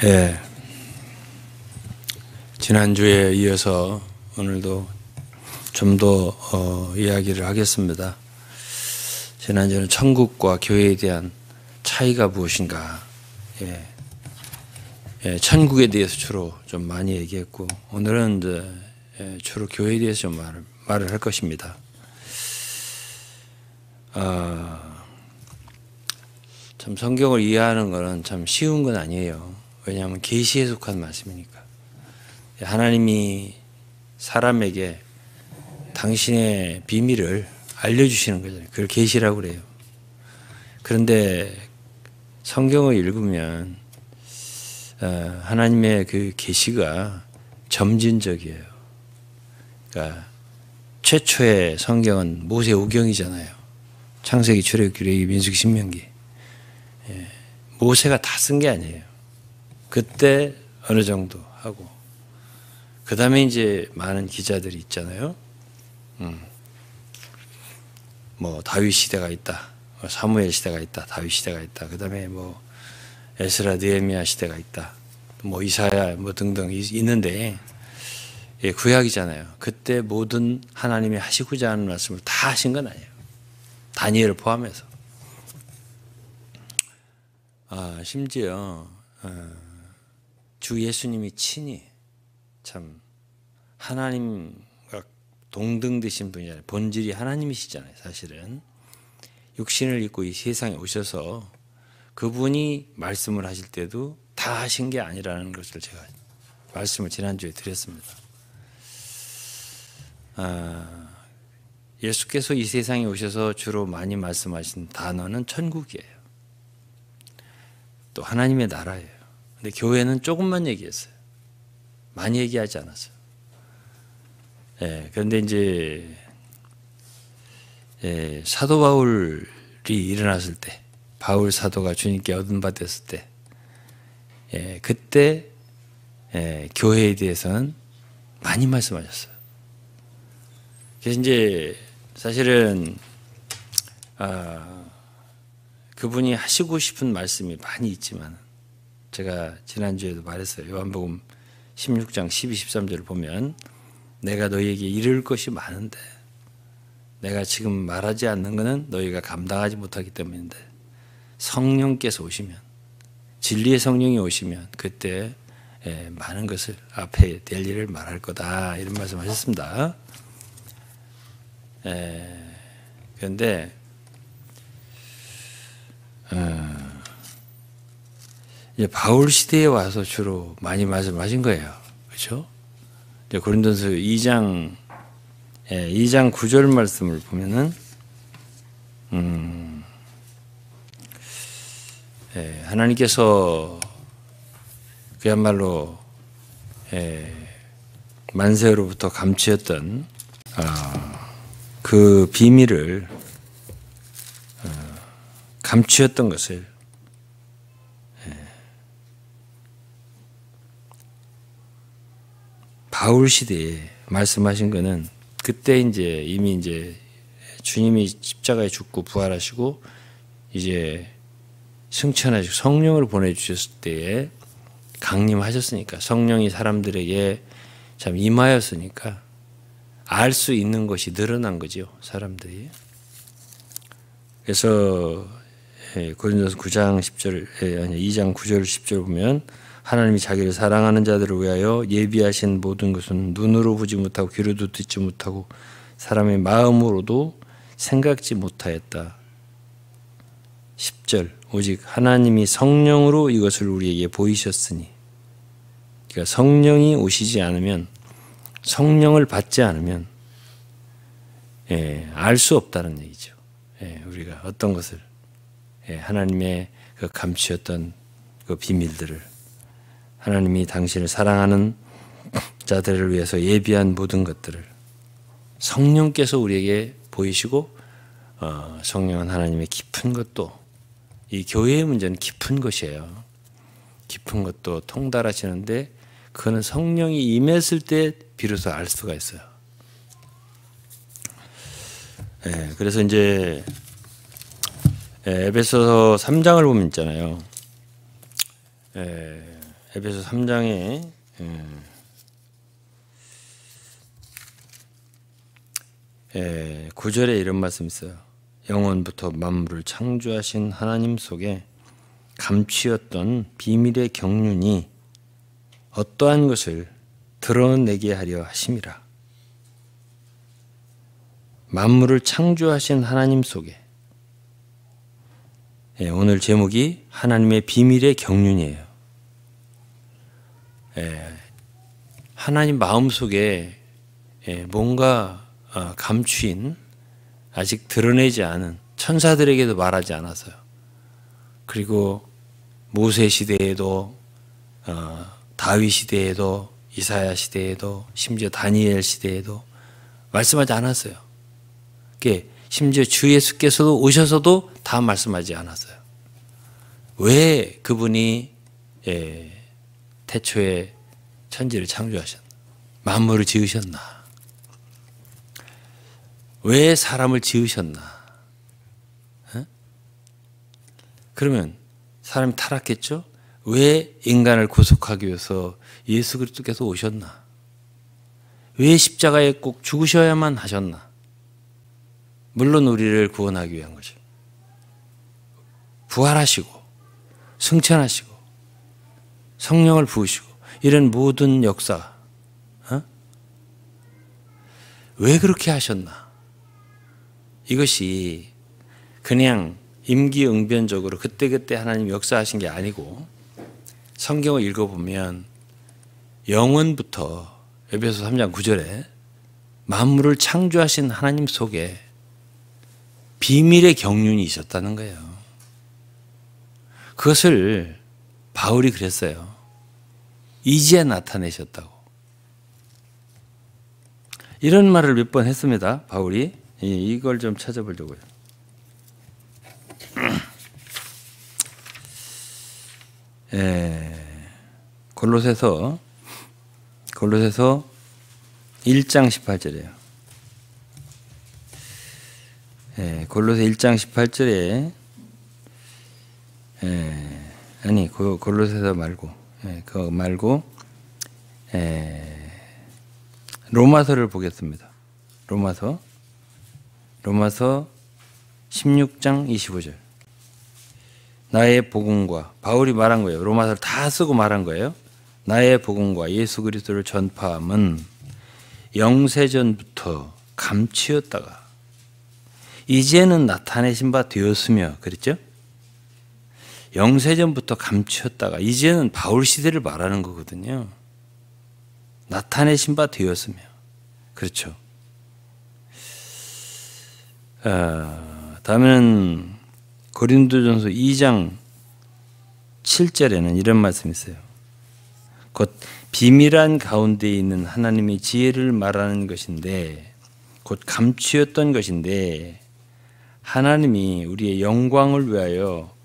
예, 지난주에 이어서 오늘도 좀 더 이야기를 하겠습니다. 지난주는 천국과 교회에 대한 차이가 무엇인가, 천국에 대해서 주로 좀 많이 얘기했고, 오늘은 이제 주로 교회에 대해서 좀 말을 할 것입니다. 참 성경을 이해하는 것은 참 쉬운 건 아니에요. 왜냐하면 계시에 속한 말씀이니까. 하나님이 사람에게 당신의 비밀을 알려주시는 거잖아요. 그걸 계시라고 그래요. 그런데 성경을 읽으면 하나님의 그 계시가 점진적이에요. 그러니까 최초의 성경은 모세오경이잖아요. 창세기, 출애굽기, 레위기, 민수기, 신명기. 모세가 다 쓴 게 아니에요. 그때 어느 정도 하고, 그 다음에 이제 많은 기자들이 있잖아요. 뭐 다윗 시대가 있다, 사무엘 시대가 있다, 다윗 시대가 있다. 그 다음에 뭐 에스라, 느헤미야 시대가 있다, 뭐 이사야 뭐 등등 있는데, 구약이잖아요. 그때 모든 하나님이 하시고자 하는 말씀을 다 하신 건 아니에요. 다니엘을 포함해서. 심지어 주 예수님이 친히 참 하나님과 동등되신 분이잖아요. 본질이 하나님이시잖아요. 사실은 육신을 입고 이 세상에 오셔서 그분이 말씀을 하실 때도 다 하신 게 아니라는 것을 제가 말씀을 지난주에 드렸습니다. 예수께서 이 세상에 오셔서 주로 많이 말씀하신 단어는 천국이에요. 또 하나님의 나라예요. 근데 교회는 조금만 얘기했어요. 많이 얘기하지 않았어요. 그런데 이제 사도 바울이 일어났을 때, 바울 사도가 주님께 얻은받았을 때, 그때 교회에 대해서는 많이 말씀하셨어요. 그래서 이제 사실은 그분이 하시고 싶은 말씀이 많이 있지만, 제가 지난주에도 말했어요. 요한복음 16장 12, 13절을 보면 내가 너희에게 이를 것이 많은데 내가 지금 말하지 않는 것은 너희가 감당하지 못하기 때문인데, 성령께서 오시면, 진리의 성령이 오시면 그때 많은 것을 앞에 될 일을 말할 거다, 이런 말씀하셨습니다. 그런데 이제 바울 시대에 와서 주로 많이 말씀하신 거예요. 그렇죠? 고린도서 2장 9절 말씀을 보면은 하나님께서 그야말로 만세로부터 감추었던 그 비밀을 감추었던 것을 바울 시대에 말씀하신 것은, 그때 이제 이미 이제 주님이 십자가에 죽고 부활하시고 이제 승천하시고 성령을 보내주셨을 때에 강림하셨으니까, 성령이 사람들에게 참 임하였으니까 알 수 있는 것이 늘어난 거죠, 사람들이. 그래서 고린도서 9장 10절, 2장 9절 10절 보면 하나님이 자기를 사랑하는 자들을 위하여 예비하신 모든 것은 눈으로 보지 못하고 귀로도 듣지 못하고 사람의 마음으로도 생각지 못하였다. 10절, 오직 하나님이 성령으로 이것을 우리에게 보이셨으니, 그러니까 성령이 오시지 않으면, 성령을 받지 않으면 알 수 없다는 얘기죠. 우리가 어떤 것을, 하나님의 그 감추었던 그 비밀들을, 하나님이 당신을 사랑하는 자들을 위해서 예비한 모든 것들을 성령께서 우리에게 보이시고, 성령은 하나님의 깊은 것도, 이 교회의 문제는 깊은 것이에요. 깊은 것도 통달하시는데, 그거는 성령이 임했을 때 비로소 알 수가 있어요. 그래서 이제 에베소서 3장을 보면 있잖아요. 에베소 3장에 9절에 이런 말씀이 있어요. 영원부터 만물을 창조하신 하나님 속에 감추었던 비밀의 경륜이 어떠한 것을 드러내게 하려 하심이라. 만물을 창조하신 하나님 속에, 오늘 제목이 하나님의 비밀의 경륜이에요. 하나님 마음속에 뭔가 감추인, 아직 드러내지 않은, 천사들에게도 말하지 않았어요. 그리고 모세 시대에도 다윗 시대에도 이사야 시대에도 심지어 다니엘 시대에도 말씀하지 않았어요. 심지어 주 예수께서도 오셔서도 다 말씀하지 않았어요. 왜 그분이 태초에 천지를 창조하셨나? 만물을 지으셨나? 왜 사람을 지으셨나? 그러면 사람이 타락했죠? 왜 인간을 구속하기 위해서 예수 그리스도께서 오셨나? 왜 십자가에 꼭 죽으셔야만 하셨나? 물론 우리를 구원하기 위한 거죠. 부활하시고 승천하시고 성령을 부으시고 이런 모든 역사, 왜 그렇게 하셨나? 이것이 그냥 임기응변적으로 그때그때 하나님 역사하신 게 아니고 성경을 읽어보면 영원부터 에베소 3장 9절에 만물을 창조하신 하나님 속에 비밀의 경륜이 있었다는 거예요. 그것을 바울이 그랬어요. 이제 나타내셨다고. 이런 말을 몇 번 했습니다. 바울이. 이걸 좀 찾아보려고요. 골로새서 1장 18절이에요. 골로새 1장 18절에 아니 골로새서 말고 그거 말고 로마서를 보겠습니다. 로마서 16장 25절. 나의 복음과, 바울이 말한 거예요. 로마서를 다 쓰고 말한 거예요. 나의 복음과 예수 그리스도를 전파함은 영세전부터 감추었다가 이제는 나타내신 바 되었으며, 그랬죠? 영세전부터 감추었다가 이제는 바울 시대를 말하는 거거든요. 나타내신 바 되었으며, 그렇죠? 다음에는 고린도전서 2장 7절에는 이런 말씀이 있어요. 곧 비밀한 가운데 있는 하나님의 지혜를 말하는 것인데, 곧 감추었던 것인데 하나님이 우리의 영광을 위하여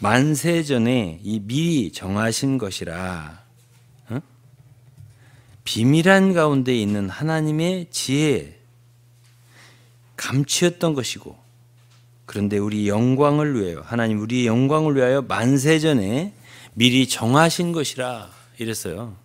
만세전에 이 미리 정하신 것이라. 비밀한 가운데 있는 하나님의 지혜, 감추었던 것이고, 그런데 우리 영광을 위하여, 하나님 우리의 영광을 위하여 만세전에 미리 정하신 것이라 이랬어요.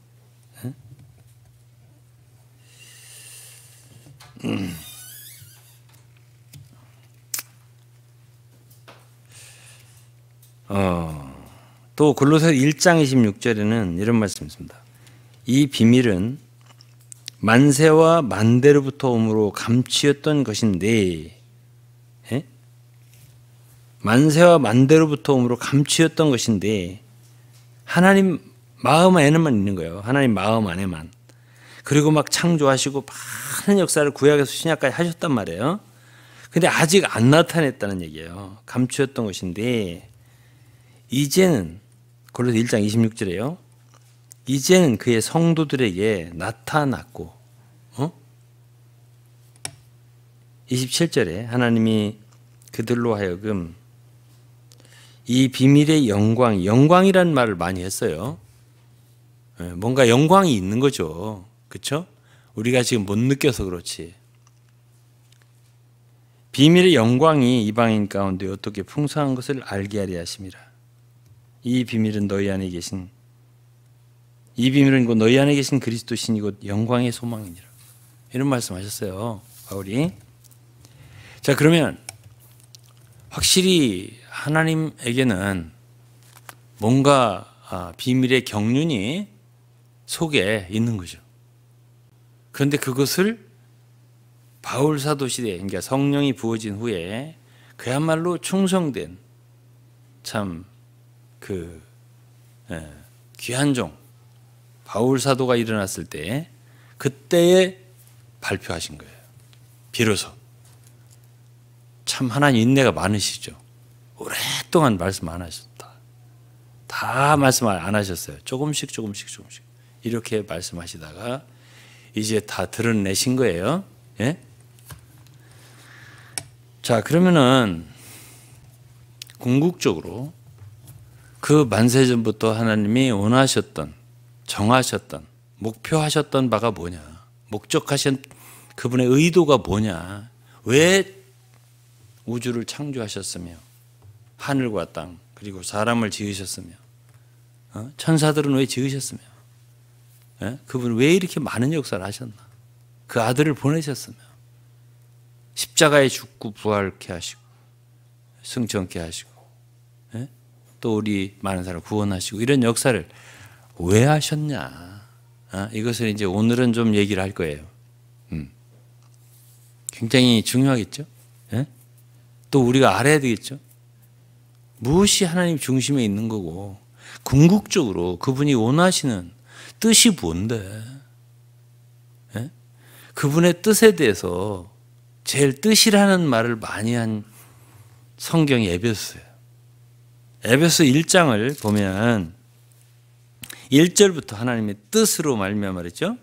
또 골로새 1장 26절에는 이런 말씀이 있습니다. 이 비밀은 만세와 만대로부터 오므로 감추었던 것인데, 만세와 만대로부터 오므로 감추었던 것인데 하나님 마음 안에만 있는 거예요. 하나님 마음 안에만. 그리고 막 창조하시고 많은 역사를 구약에서 신약까지 하셨단 말이에요. 근데 아직 안 나타냈다는 얘기예요. 감추었던 것인데 이제는, 골로새 1장 26절에요. 이제는 그의 성도들에게 나타났고, 27절에 하나님이 그들로 하여금 이 비밀의 영광이라는 말을 많이 했어요. 뭔가 영광이 있는 거죠. 그렇죠? 우리가 지금 못 느껴서 그렇지. 비밀의 영광이 이방인 가운데 어떻게 풍성한 것을 알게 하려 하심이라. 이 비밀은 너희 안에 계신 이 비밀은 곧 너희 안에 계신 그리스도신이 곧 영광의 소망이니라. 이런 말씀하셨어요, 바울이. 자, 그러면 확실히 하나님에게는 뭔가 비밀의 경륜이 속에 있는 거죠. 그런데 그것을 바울 사도 시대에, 그러니까 성령이 부어진 후에 그야말로 충성된 참 그 귀한 종 바울 사도가 일어났을 때 그때에 발표하신 거예요. 비로소. 참 하나님 인내가 많으시죠. 오랫동안 말씀 안 하셨다. 다 말씀 안 하셨어요. 조금씩 이렇게 말씀하시다가 이제 다 드러내신 거예요. 예? 자, 그러면은 궁극적으로 그 만세전부터 하나님이 원하셨던, 정하셨던, 목표하셨던 바가 뭐냐, 목적하신 그분의 의도가 뭐냐, 왜 우주를 창조하셨으며 하늘과 땅 그리고 사람을 지으셨으며 천사들은 왜 지으셨으며 그분은 왜 이렇게 많은 역사를 하셨나, 그 아들을 보내셨으며 십자가에 죽고 부활케 하시고 승천케 하시고 또 우리 많은 사람을 구원하시고 이런 역사를 왜 하셨냐, 이것을 이제 오늘은 좀 얘기를 할 거예요. 굉장히 중요하겠죠. 또 우리가 알아야 되겠죠. 무엇이 하나님 중심에 있는 거고 궁극적으로 그분이 원하시는 뜻이 뭔데, 그분의 뜻에 대해서 제일 뜻이라는 말을 많이 한 성경이 에베소예요. 에베소 1장을 보면 1절부터 하나님의 뜻으로 말미암아 말이죠.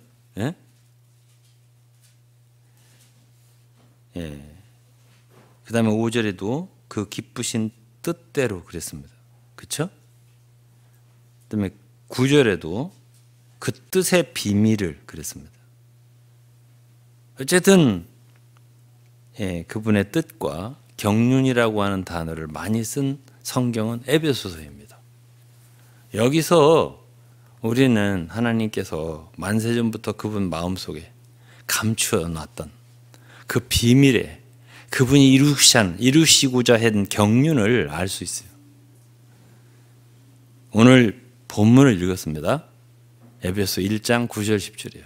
그 다음에 5절에도 그 기쁘신 뜻대로 그랬습니다. 그렇죠? 그 다음에 9절에도 그 뜻의 비밀을 그랬습니다. 어쨌든 그분의 뜻과 경륜이라고 하는 단어를 많이 쓴 성경은 에베소서입니다. 여기서 우리는 하나님께서 만세전부터 그분 마음속에 감추어 놨던 그 비밀에 그분이 이루시고자 한 경륜을 알 수 있어요. 오늘 본문을 읽었습니다. 에베소 1장 9절 10절이에요.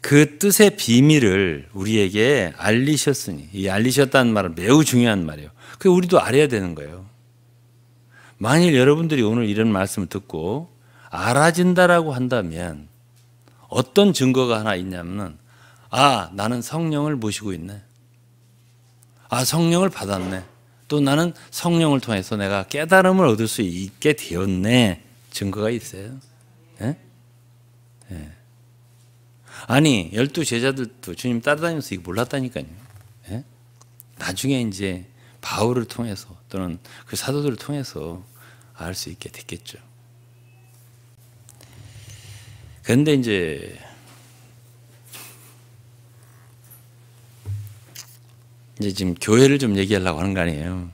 그 뜻의 비밀을 우리에게 알리셨으니, 이 알리셨다는 말은 매우 중요한 말이에요. 그게 우리도 알아야 되는 거예요. 만일 여러분들이 오늘 이런 말씀을 듣고 알아진다라고 한다면 어떤 증거가 하나 있냐면, 나는 성령을 모시고 있네. 성령을 받았네. 또 나는 성령을 통해서 내가 깨달음을 얻을 수 있게 되었네. 증거가 있어요. 아니 12제자들도 주님 따라다니면서 이거 몰랐다니까요. 나중에 이제 바울을 통해서 또는 그 사도들을 통해서 알 수 있게 됐겠죠. 그런데 이제 지금 교회를 좀 얘기하려고 하는 거 아니에요.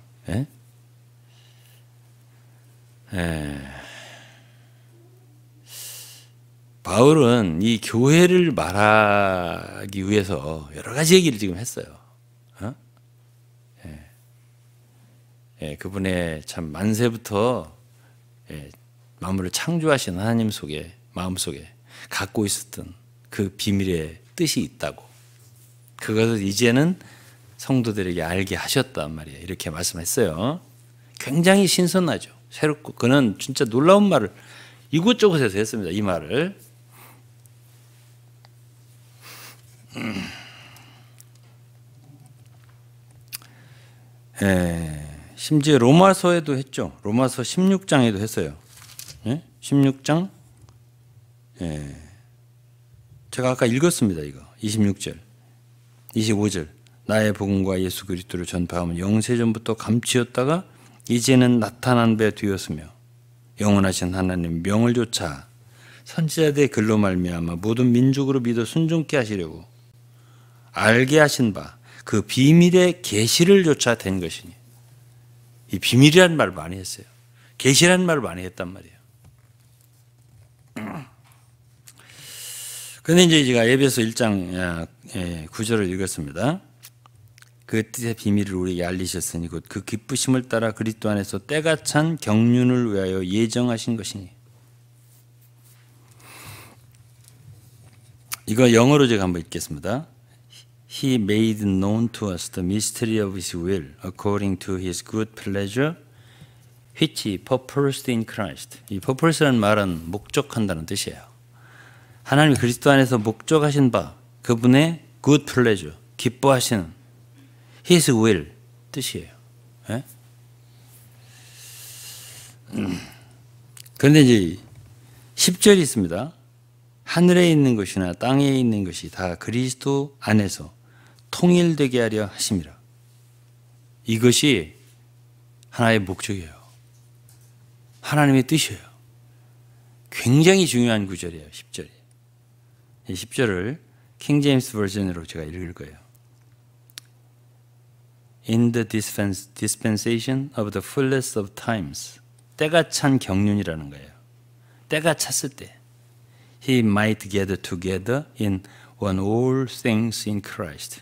바울은 이 교회를 말하기 위해서 여러 가지 얘기를 지금 했어요. 그분의 참 만세부터 만물을 창조하신 하나님 속에, 마음속에 갖고 있었던 그 비밀의 뜻이 있다고, 그것을 이제는 성도들에게 알게 하셨단 말이에요. 이렇게 말씀했어요. 굉장히 신선하죠. 새롭고, 그는 진짜 놀라운 말을 이곳저곳에서 했습니다. 이 말을. 심지어 로마서에도 했죠. 로마서 16장에도 했어요. 16장. 제가 아까 읽었습니다. 이거 26절, 25절. 나의 복음과 예수 그리스도를 전파하면 영세전부터 감추었다가 이제는 나타난 배 되었으며 영원하신 하나님 명을 조차 선지자들의 글로 말미암아 모든 민족으로 믿어 순종케 하시려고 알게 하신 바 그 비밀의 계시를 조차 된 것이니. 이 비밀이라는 말을 많이 했어요. 계시라는 말을 많이 했단 말이에요. 근데 이제 제가 에베소 1장 9절을 읽었습니다. 그 뜻의 비밀을 우리에게 알리셨으니 곧 그 기쁘심을 따라 그리스도 안에서 때가 찬 경륜을 위하여 예정하신 것이니. 이거 영어로 제가 한번 읽겠습니다. He made known to us the mystery of His will according to His good pleasure which He purposed in Christ. 이 purpose라는 말은 목적한다는 뜻이에요. 하나님이 그리스도 안에서 목적하신 바 그분의 good pleasure 기뻐하시는 His will 뜻이에요. 예? 그런데 이제 10절이 있습니다. 하늘에 있는 것이나 땅에 있는 것이 다 그리스도 안에서 통일되게 하려 하심이라. 이것이 하나의 목적이에요. 하나님의 뜻이에요. 굉장히 중요한 구절이에요. 10절이. 이 10절을 킹 제임스 버전으로 제가 읽을 거예요. In the dispensation of the fullness of times. 때가 찬 경륜이라는 거예요. 때가 찼을 때 He might gather together in one all things in Christ.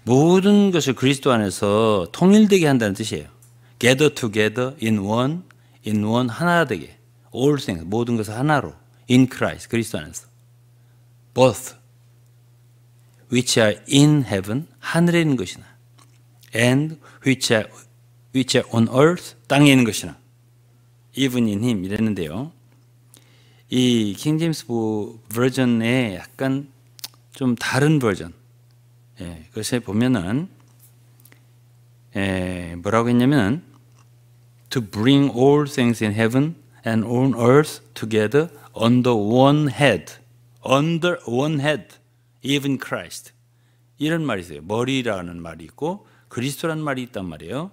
모든 것을 그리스도 안에서 통일되게 한다는 뜻이에요. Gather together in one 하나 되게. All things 모든 것을 하나로 in Christ 그리스도 안에서. Both which are in heaven 하늘에 있는 것이나 and which are on earth 땅에 있는 것이나 even in him 이랬는데요. 이 킹 제임스 버전의 약간 좀 다른 버전. 그것에 보면은 뭐라고 했냐면 to bring all things in heaven and on earth together under one head. Under one head, even Christ. 이런 말이 있어요. 머리라는 말이 있고 그리스도라는 말이 있단 말이에요.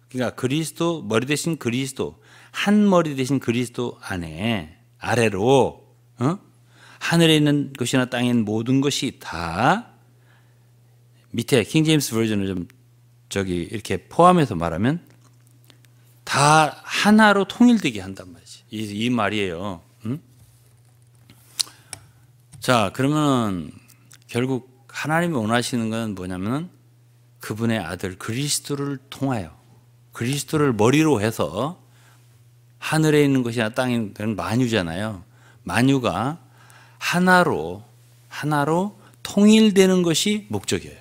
그러니까 그리스도 머리 대신 그리스도 한 머리 대신 그리스도 안에 아래로 하늘에 있는 것이나 땅에 있는 모든 것이 다 밑에 킹 제임스 버전을 좀 저기 이렇게 포함해서 말하면 다 하나로 통일되게 한단 말이지. 이 말이에요. 자, 그러면 결국 하나님이 원하시는 건 뭐냐면 그분의 아들 그리스도를 통하여 그리스도를 머리로 해서 하늘에 있는 것이나 땅에 있는 것은 만유잖아요. 만유가 하나로 통일되는 것이 목적이에요.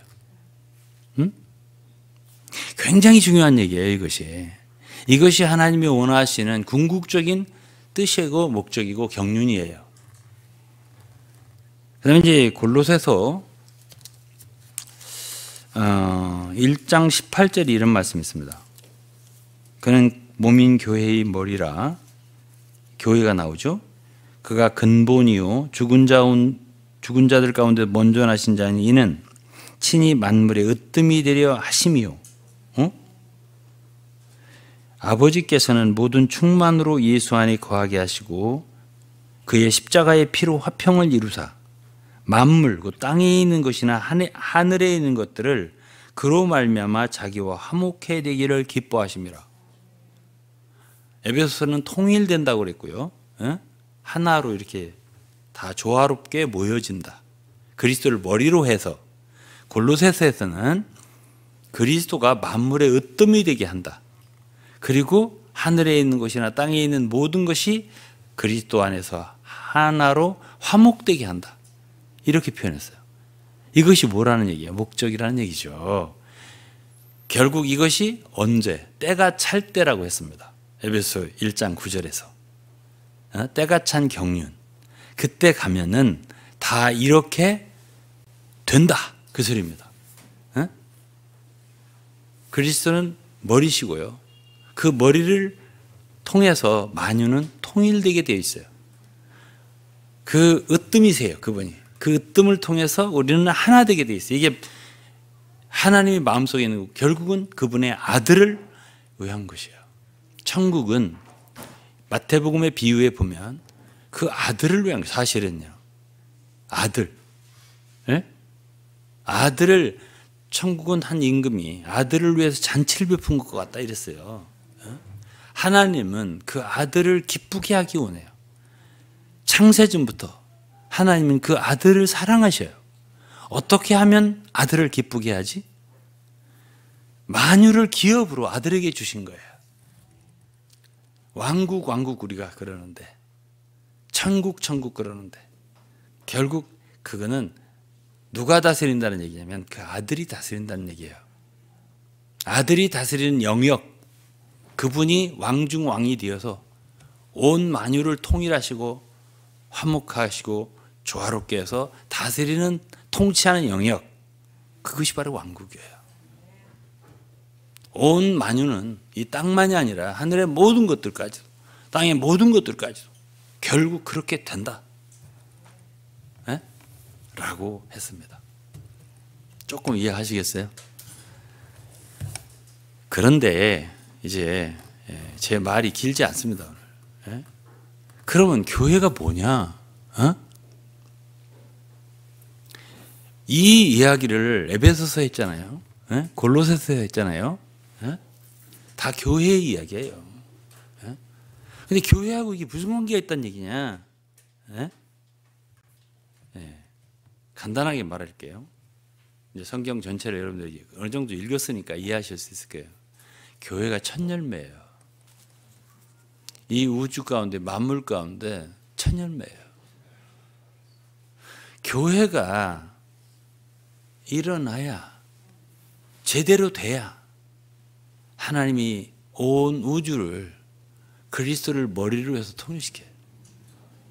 굉장히 중요한 얘기예요, 이것이. 이것이 하나님이 원하시는 궁극적인 뜻이고 목적이고 경륜이에요. 그 다음에 이제 골로새서 1장 18절에 이런 말씀이 있습니다. 그는 몸인 교회의 머리라. 교회가 나오죠. 그가 근본이요 죽은 자들 가운데 먼저 나신 자니 이는 친히 만물의 으뜸이 되려 하심이요. 아버지께서는 모든 충만으로 예수 안에 거하게 하시고 그의 십자가의 피로 화평을 이루사 만물, 그 땅에 있는 것이나 하늘에 있는 것들을 그로 말미암아 자기와 화목해 되기를 기뻐하심이라. 에베소서는 통일된다고 그랬고요. 하나로 이렇게 다 조화롭게 모여진다. 그리스도를 머리로 해서. 골로새서에서는 그리스도가 만물의 으뜸이 되게 한다. 그리고 하늘에 있는 것이나 땅에 있는 모든 것이 그리스도 안에서 하나로 화목되게 한다. 이렇게 표현했어요. 이것이 뭐라는 얘기예요? 목적이라는 얘기죠. 결국 이것이 언제? 때가 찰 때라고 했습니다. 에베소 1장 9절에서. 때가 찬 경륜. 그때 가면은 다 이렇게 된다. 그 소리입니다. 그리스도는 머리시고요. 그 머리를 통해서 만유는 통일되게 되어 있어요. 그 으뜸이세요, 그분이. 그 으뜸을 통해서 우리는 하나 되게 되어 있어요. 이게 하나님의 마음속에 있는 거, 결국은 그분의 아들을 위한 것이에요. 천국은 마태복음의 비유에 보면 그 아들을 위한 거예요. 사실은요. 아들. 네? 아들을 천국은 한 임금이 아들을 위해서 잔치를 베푼 것 같다 이랬어요. 하나님은 그 아들을 기쁘게 하기 원해요. 창세전부터 하나님은 그 아들을 사랑하셔요. 어떻게 하면 아들을 기쁘게 하지? 만유를 기업으로 아들에게 주신 거예요. 왕국 우리가 그러는데, 천국 그러는데, 결국 그거는 누가 다스린다는 얘기냐면 그 아들이 다스린다는 얘기예요. 아들이 다스리는 영역, 그분이 왕중 왕이 되어서 온 만유를 통일하시고 화목하시고 조화롭게 해서 다스리는, 통치하는 영역, 그것이 바로 왕국이에요. 온 만유는 이 땅만이 아니라 하늘의 모든 것들까지도, 땅의 모든 것들까지도 결국 그렇게 된다 라고 했습니다. 조금 이해하시겠어요? 그런데 이제 제 말이 길지 않습니다, 오늘. 그러면 교회가 뭐냐? 이 이야기를 에베소서 했잖아요. 골로새서 했잖아요. 다 교회의 이야기예요. 근데 교회하고 이게 무슨 관계가 있다는 얘기냐? 간단하게 말할게요. 이제 성경 전체를 여러분들이 어느 정도 읽었으니까 이해하실 수 있을 거예요. 교회가 첫 열매예요. 이 우주 가운데, 만물 가운데 첫 열매예요. 교회가 일어나야, 제대로 돼야 하나님이 온 우주를 그리스도를 머리로 해서 통일시켜요.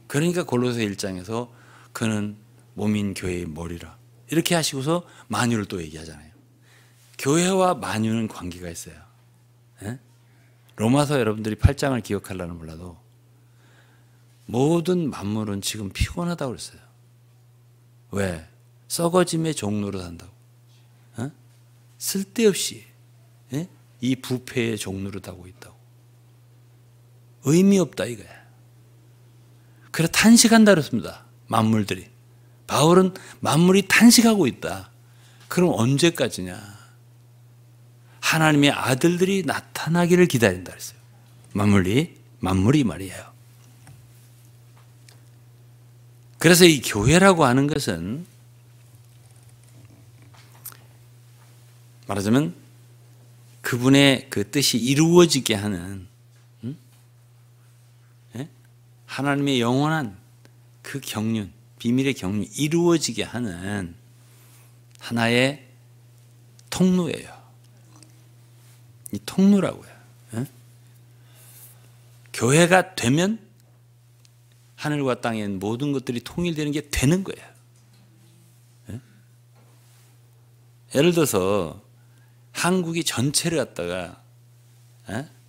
그러니까 골로새 1장에서 그는 몸인 교회의 머리라 이렇게 하시고서 만유를 또 얘기하잖아요. 교회와 만유는 관계가 있어요. 로마서 여러분들이 8장을 기억하려면 몰라도 모든 만물은 지금 피곤하다고 그랬어요. 왜? 썩어짐의 종로로 산다고. 쓸데없이 이 부패의 종로로 타고 있다고. 의미 없다 이거야. 그래서 탄식한다 그랬습니다. 만물들이. 바울은 만물이 탄식하고 있다. 그럼 언제까지냐? 하나님의 아들들이 나타나기를 기다린다 그랬어요. 만물이 말이에요. 그래서 이 교회라고 하는 것은 말하자면 그분의 그 뜻이 이루어지게 하는, 하나님의 영원한 그 경륜, 비밀의 경륜 이루어지게 하는 하나의 통로예요. 이 통로라고요. 교회가 되면 하늘과 땅의 모든 것들이 통일되는 게 되는 거예요. 예를 들어서 한국이 전체를 갖다가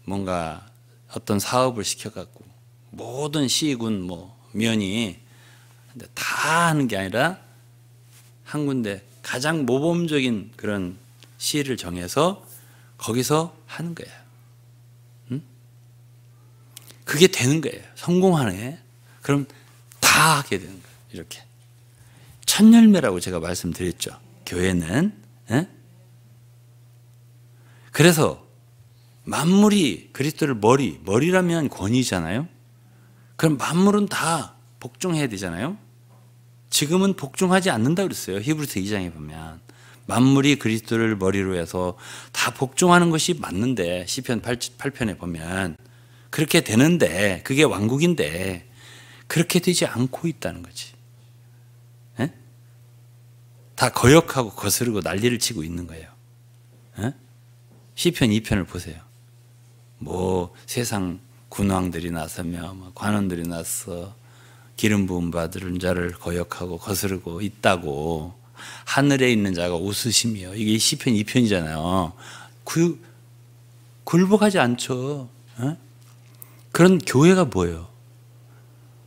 뭔가 어떤 사업을 시켜갖고 모든 시군 면이 다 하는 게 아니라 한 군데 가장 모범적인 그런 시를 정해서 거기서 하는 거예요. 그게 되는 거예요. 성공하네. 그럼 다 하게 되는 거예요. 이렇게. 첫 열매라고 제가 말씀드렸죠. 교회는. 그래서 만물이 그리스도를 머리라면 권위잖아요. 그럼 만물은 다 복종해야 되잖아요. 지금은 복종하지 않는다 그랬어요. 히브리서 2장에 보면 만물이 그리스도를 머리로 해서 다 복종하는 것이 맞는데, 시편 8편에 보면 그렇게 되는데, 그게 왕국인데 그렇게 되지 않고 있다는 거지. 다 거역하고 거스르고 난리를 치고 있는 거예요. 시편 2편을 보세요. 세상 군왕들이 나서며 관원들이 나서 기름 부음 받은 자를 거역하고 거스르고 있다고, 하늘에 있는 자가 웃으시며, 이게 시편 2편이잖아요. 굴복하지 않죠. 그런 교회가 뭐예요?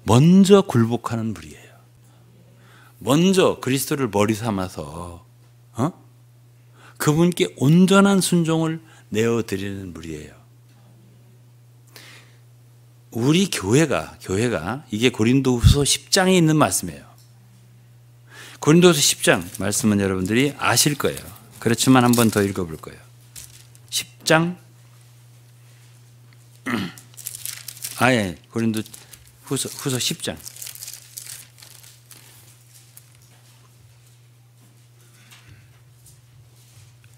먼저 굴복하는 무리예요. 먼저 그리스도를 머리 삼아서 그분께 온전한 순종을 내어드리는 무리예요. 우리 교회가 이게 고린도후서 10장에 있는 말씀이에요. 고린도후서 10장 말씀은 여러분들이 아실 거예요. 그렇지만 한 번 더 읽어볼 거예요. 10장 고린도후서 10장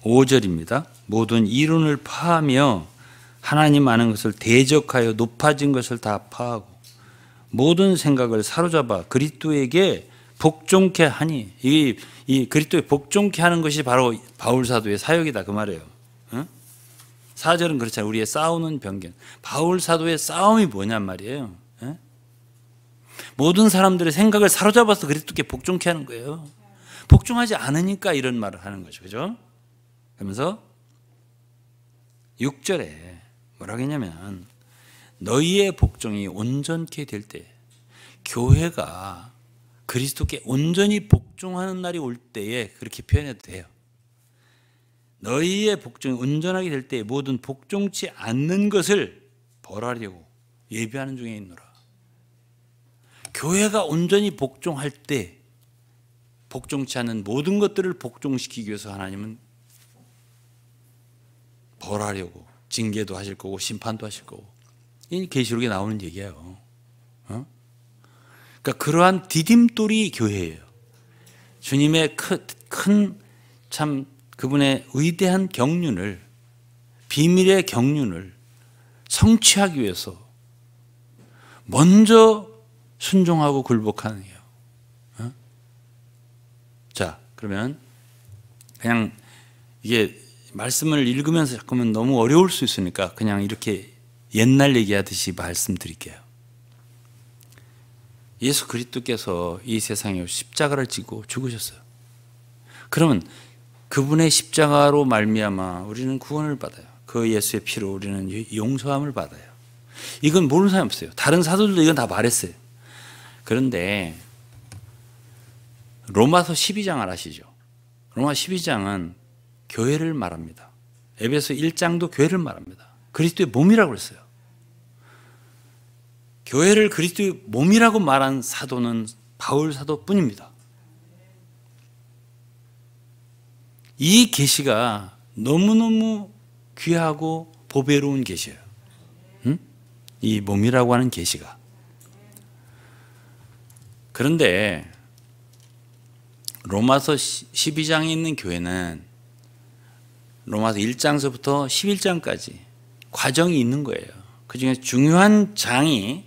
5절입니다. 모든 이론을 파하며 하나님 아는 것을 대적하여 높아진 것을 다 파하고 모든 생각을 사로잡아 그리스도에게 복종케 하니, 이 그리스도에 복종케 하는 것이 바로 바울 사도의 사역이다 그 말이에요. 응? 4절은 그렇잖아요. 우리의 싸우는 변경. 바울 사도의 싸움이 뭐냔 말이에요. 응? 모든 사람들의 생각을 사로잡아서 그리스도께 복종케 하는 거예요. 복종하지 않으니까 이런 말을 하는 거죠. 그죠? 그러면서 6절에 뭐라고 했냐면 너희의 복종이 온전케 될 때, 교회가 그리스도께 온전히 복종하는 날이 올 때에 그렇게 표현해도 돼요. 너희의 복종이 온전하게 될 때 모든 복종치 않는 것을 벌하려고 예비하는 중에 있노라. 교회가 온전히 복종할 때 복종치 않는 모든 것들을 복종시키기 위해서 하나님은 벌하려고 징계도 하실 거고 심판도 하실 거고, 이 계시록에 나오는 얘기예요. 그러니까 그러한 디딤돌이 교회예요. 주님의 큰 참 그분의 위대한 경륜을, 비밀의 경륜을 성취하기 위해서 먼저 순종하고 굴복하는 거예요. 자, 그러면 그냥 이게 말씀을 읽으면서 잠깐만 너무 어려울 수 있으니까 그냥 이렇게 옛날 얘기하듯이 말씀드릴게요. 예수 그리스도께서 이 세상에 십자가를 지고 죽으셨어요. 그러면 그분의 십자가로 말미암아 우리는 구원을 받아요. 그 예수의 피로 우리는 용서함을 받아요. 이건 모르는 사람이 없어요. 다른 사도들도 이건 다 말했어요. 그런데 로마서 12장 아시죠? 로마 12장은 교회를 말합니다. 에베소 1장도 교회를 말합니다. 그리스도의 몸이라고 그랬어요. 교회를 그리스도의 몸이라고 말한 사도는 바울 사도뿐입니다. 이 계시가 너무너무 귀하고 보배로운 계시예요. 이 몸이라고 하는 계시가. 그런데 로마서 12장에 있는 교회는 로마서 1장서부터 11장까지 과정이 있는 거예요. 그 중에 중요한 장이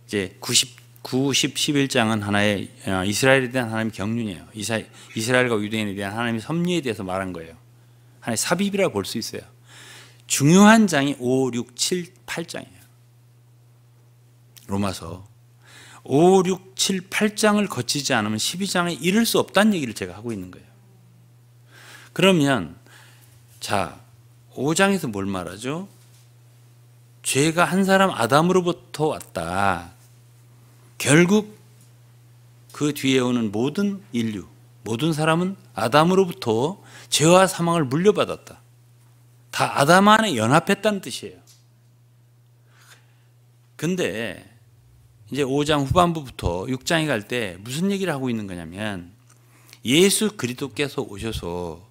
이제 9, 10, 11장은 하나의 이스라엘에 대한 하나님의 경륜이에요. 이스라엘과 유대인에 대한 하나님의 섭리에 대해서 말한 거예요. 하나의 삽입이라고 볼 수 있어요. 중요한 장이 5, 6, 7, 8장이에요. 로마서 5, 6, 7, 8장을 거치지 않으면 12장에 이를 수 없다는 얘기를 제가 하고 있는 거예요. 그러면 자, 5장에서 뭘 말하죠? 죄가 한 사람 아담으로부터 왔다. 결국 그 뒤에 오는 모든 인류, 모든 사람은 아담으로부터 죄와 사망을 물려받았다. 다 아담 안에 연합했다는 뜻이에요. 근데 이제 5장 후반부부터 6장에 갈 때 무슨 얘기를 하고 있는 거냐면 예수 그리스도께서 오셔서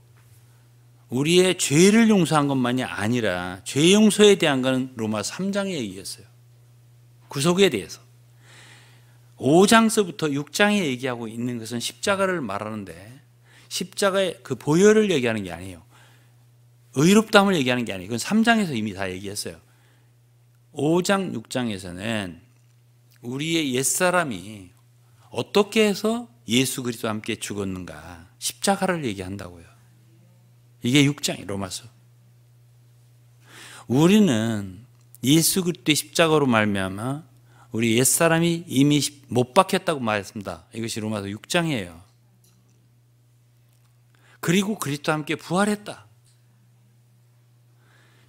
우리의 죄를 용서한 것만이 아니라 죄 용서에 대한 것은 로마 3장의 얘기였어요. 구속에 대해서. 5장서부터 6장에 얘기하고 있는 것은 십자가를 말하는데 십자가의 그 보혈을 얘기하는 게 아니에요. 의롭다함을 얘기하는 게 아니에요. 그건 3장에서 이미 다 얘기했어요. 5장, 6장에서는 우리의 옛사람이 어떻게 해서 예수 그리스도와 함께 죽었는가, 십자가를 얘기한다고요. 이게 6장이에요. 로마서. 우리는 예수 그리스도의 십자가로 말미암아 우리 옛사람이 이미 못 박혔다고 말했습니다. 이것이 로마서 6장이에요. 그리고 그리스도와 함께 부활했다.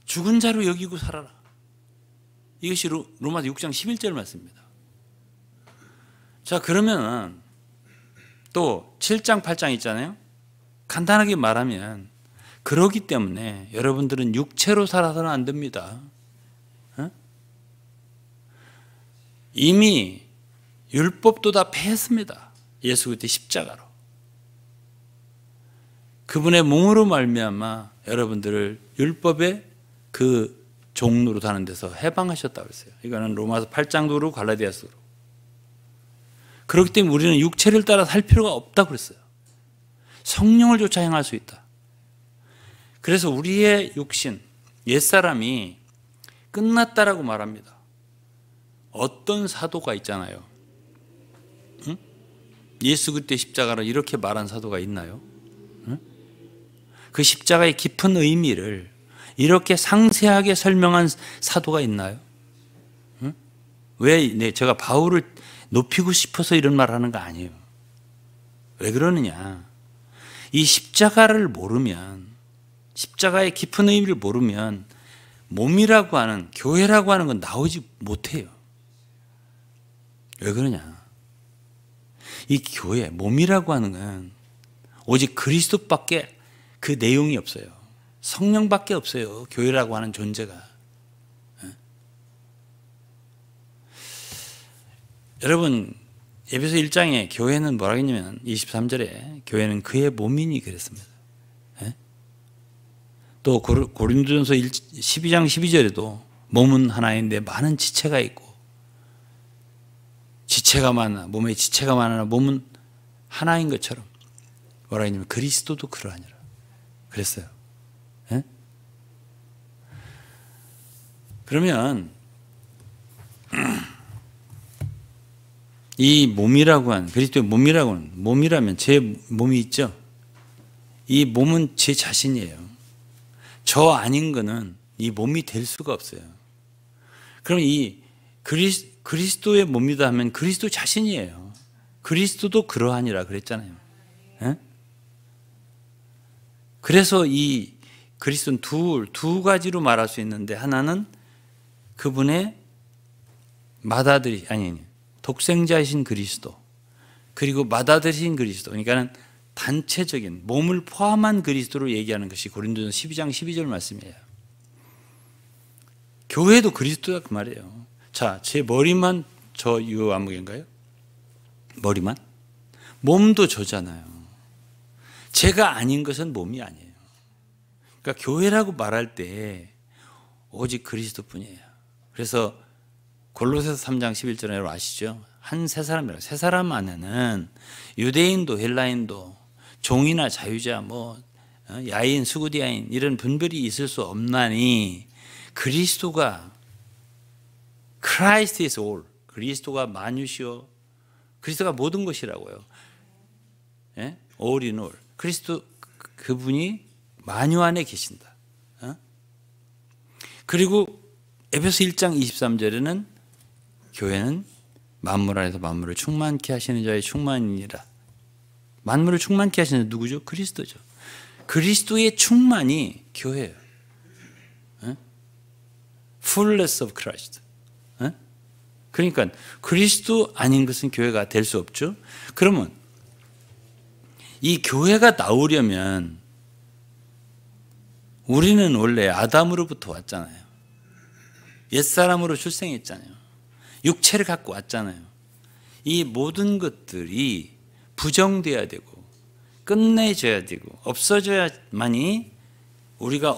죽은 자로 여기고 살아라. 이것이 로마서 6장 11절 말씀입니다. 자, 그러면 또 7장 8장 있잖아요. 간단하게 말하면 그러기 때문에 여러분들은 육체로 살아서는 안 됩니다. 이미 율법도 다 패했습니다. 예수 그리스도의 십자가로. 그분의 몸으로 말미암아 여러분들을 율법의 그 종로로 다는 데서 해방하셨다고 했어요. 이거는 로마서 8장도 그렇고 갈라디아서도 그렇고. 그렇기 때문에 우리는 육체를 따라 살 필요가 없다고 그랬어요. 성령을 쫓아 행할 수 있다. 그래서 우리의 육신, 옛사람이 끝났다라고 말합니다. 어떤 사도가 있잖아요. 응? 예수 그리스도의 십자가를 이렇게 말한 사도가 있나요? 응? 그 십자가의 깊은 의미를 이렇게 상세하게 설명한 사도가 있나요? 응? 왜 제가 바울을 높이고 싶어서 이런 말을 하는 거 아니에요. 왜 그러느냐? 이 십자가를 모르면, 십자가의 깊은 의미를 모르면 몸이라고 하는, 교회라고 하는 건 나오지 못해요. 왜 그러냐? 이 교회, 몸이라고 하는 건 오직 그리스도밖에 그 내용이 없어요. 성령밖에 없어요. 교회라고 하는 존재가. 여러분, 에베소 1장에 교회는 뭐라고 했냐면 23절에 교회는 그의 몸이니 그랬습니다. 또 고린도전서 12장 12절에도 몸은 하나인데 많은 지체가 있고, 지체가 많아, 몸에 지체가 많으나 몸은 하나인 것처럼 뭐라 했냐면 그리스도도 그러하니라 그랬어요. 그러면 이 몸이라고 하는, 그리스도의 몸이라고 하는, 몸이라면 제 몸이 있죠. 이 몸은 제 자신이에요. 저 아닌 거는 이 몸이 될 수가 없어요. 그럼 이 그리스도의 몸이다 하면 그리스도 자신이에요. 그리스도도 그러하니라 그랬잖아요. 그래서 이 그리스도는 두 가지로 말할 수 있는데, 하나는 그분의 독생자이신 그리스도, 그리고 맏아들이신 그리스도, 그러니까는 단체적인 몸을 포함한 그리스도를 얘기하는 것이 고린도전서 12장 12절 말씀이에요. 교회도 그리스도다 그 말이에요. 자, 제 머리만 저 유아무개인가요? 머리만? 몸도 저잖아요. 제가 아닌 것은 몸이 아니에요. 그러니까 교회라고 말할 때 오직 그리스도뿐이에요. 그래서 골로새서 3장 11절에 여러분 아시죠? 한 세 사람이라, 세 사람 안에는 유대인도 헬라인도 종이나 자유자, 야인, 수구디아인 이런 분별이 있을 수 없나니 그리스도가, Christ is all, 그리스도가 만유시오, 그리스도가 모든 것이라고요. all in all. 그리스도 그분이 만유 안에 계신다. 그리고 에베소 1장 23절에는 교회는 만물 안에서 만물을 충만케 하시는 자의 충만이니라. 만물을 충만케 하시는 자 누구죠? 그리스도죠. 그리스도의 충만이 교회예요. Fullness of Christ. 그러니까 그리스도 아닌 것은 교회가 될 수 없죠. 그러면 이 교회가 나오려면 우리는 원래 아담으로부터 왔잖아요. 옛사람으로 출생했잖아요. 육체를 갖고 왔잖아요. 이 모든 것들이 부정돼야 되고 끝내져야 되고 없어져야만이 우리가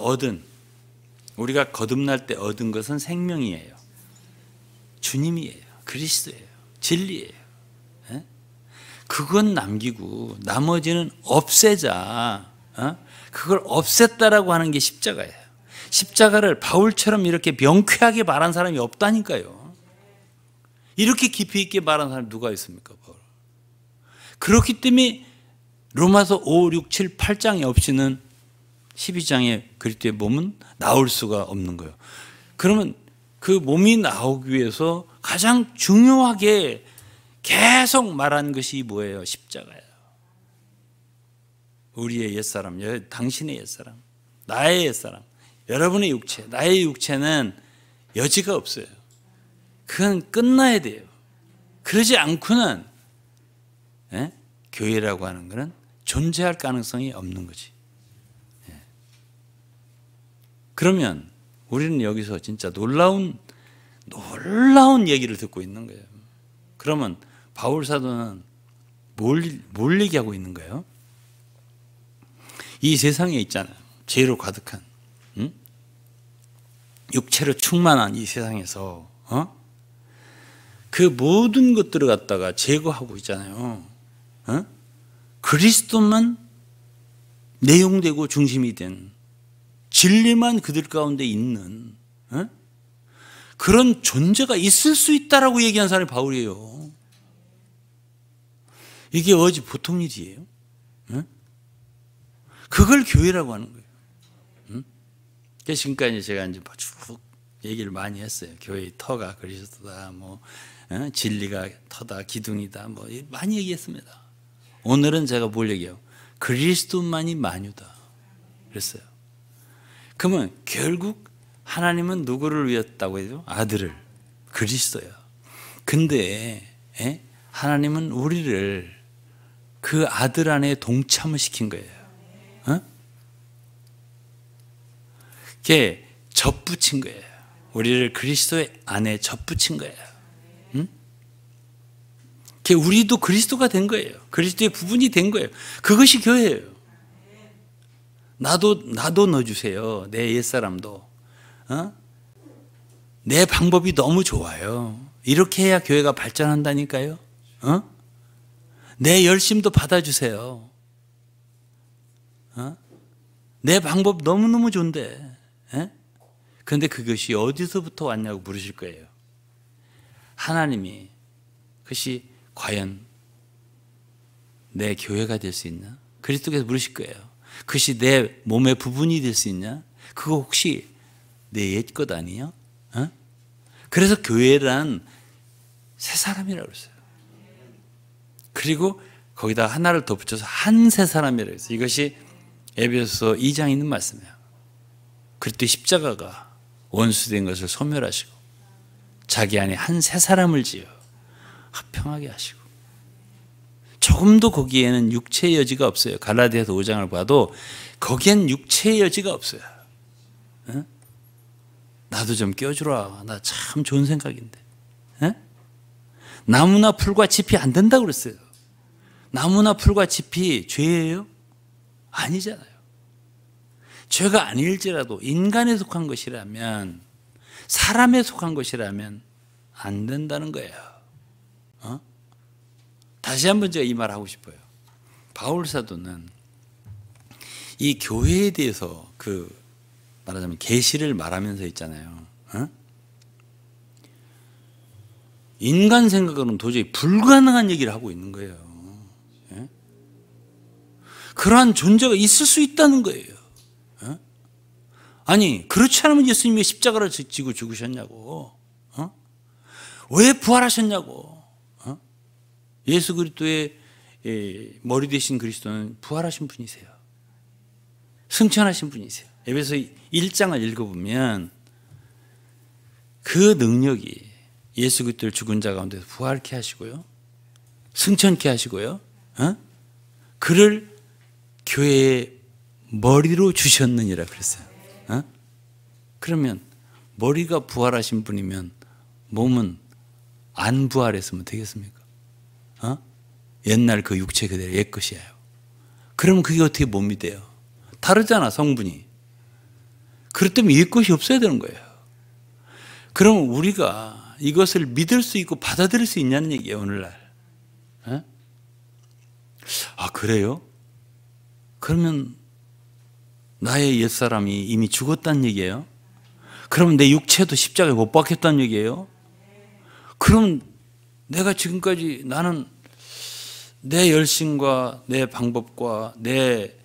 거듭날 때 얻은 것은 생명이에요. 주님이에요. 그리스도예요. 진리예요. 그건 남기고 나머지는 없애자. 그걸 없앴다라고 하는 게 십자가예요. 십자가를 바울처럼 이렇게 명쾌하게 말한 사람이 없다니까요. 이렇게 깊이 있게 말한 사람이 누가 있습니까? 바울. 그렇기 때문에 로마서 5, 6, 7, 8장이 없이는 12장의 그리스도의 몸은 나올 수가 없는 거예요. 그러면 그 몸이 나오기 위해서 가장 중요하게 계속 말한 것이 뭐예요? 십자가예요. 우리의 옛사람, 당신의 옛사람, 나의 옛사람, 여러분의 육체, 나의 육체는 여지가 없어요. 그건 끝나야 돼요. 그러지 않고는 교회라고 하는 것은 존재할 가능성이 없는 거지. 그러면 우리는 여기서 진짜 놀라운 얘기를 듣고 있는 거예요. 그러면 바울 사도는 뭘 얘기하고 있는 거예요? 이 세상에 있잖아요. 죄로 가득한, 육체로 충만한 이 세상에서 그 모든 것들을 갖다가 제거하고 있잖아요. 그리스도만 내용되고 중심이 된 진리만 그들 가운데 있는 그런 존재가 있을 수 있다라고 얘기한 사람이 바울이에요. 이게 어찌 보통 일이에요? 그걸 교회라고 하는 거예요. 그래서 지금까지 제가 이제 쭉 얘기를 많이 했어요. 교회의 터가 그리스도다, 뭐 진리가 터다, 기둥이다, 뭐 많이 얘기했습니다. 오늘은 제가 뭘 얘기해요? 그리스도만이 만유다 그랬어요. 그러면 결국 하나님은 누구를 위했다고 해요? 아들을, 그리스도요. 근데 하나님은 우리를 그 아들 안에 동참을 시킨 거예요. 그게 접붙인 거예요. 우리를 그리스도의 안에 접붙인 거예요. 그게 우리도 그리스도가 된 거예요. 그리스도의 부분이 된 거예요. 그것이 교회예요. 나도 넣어주세요. 내 옛사람도. 내 방법이 너무 좋아요. 이렇게 해야 교회가 발전한다니까요. 내 열심도 받아주세요. 내 방법 너무너무 좋은데. 그런데 그것이 어디서부터 왔냐고 물으실 거예요. 하나님이 그것이 과연 내 교회가 될 수 있나? 그리스도께서 물으실 거예요. 그것이 내 몸의 부분이 될 수 있냐? 그거 혹시 내 옛 것 아니야? 그래서 교회란 새 사람이라고 그랬어요. 그리고 거기다 하나를 덧붙여서 한 새 사람이라고 했어요. 이것이 에베소서 2장에 있는 말씀이에요. 그리스도의 십자가가 원수된 것을 소멸하시고 자기 안에 한 새 사람을 지어 합평하게 하시고, 조금도 거기에는 육체의 여지가 없어요. 갈라디아서 5장을 봐도 거기엔 육체의 여지가 없어요. 나도 좀 껴주라. 나 참 좋은 생각인데. 나무나 풀과 짚이 안 된다고 그랬어요. 나무나 풀과 짚이 죄예요? 아니잖아요. 죄가 아닐지라도 인간에 속한 것이라면, 사람에 속한 것이라면 안 된다는 거예요. 다시 한번 제가 이 말 하고 싶어요. 바울 사도는 이 교회에 대해서 말하자면 계시를 말하면서 있잖아요. 인간 생각으로는 도저히 불가능한 얘기를 하고 있는 거예요. 그러한 존재가 있을 수 있다는 거예요. 아니, 그렇지 않으면 예수님이 십자가를 지고 죽으셨냐고. 왜 부활하셨냐고. 예수 그리스도의 머리 되신 그리스도는 부활하신 분이세요. 승천하신 분이세요. 에베소 1장을 읽어보면 그 능력이 예수 그리스도를 죽은 자 가운데서 부활케 하시고요, 승천케 하시고요, 그를 교회의 머리로 주셨느니라 그랬어요. 그러면 머리가 부활하신 분이면 몸은 안 부활했으면 되겠습니까? 옛날 그 육체 그대로 옛 것이에요. 그러면 그게 어떻게 몸이 돼요? 다르잖아, 성분이. 그렇다면 옛 것이 없어야 되는 거예요. 그러면 우리가 이것을 믿을 수 있고 받아들일 수 있냐는 얘기예요, 오늘날. 아, 그래요? 그러면 나의 옛사람이 이미 죽었다는 얘기예요? 그러면 내 육체도 십자가에 못 박혔다는 얘기예요? 그럼 내가 지금까지 나는 내 열심과 내 방법과 내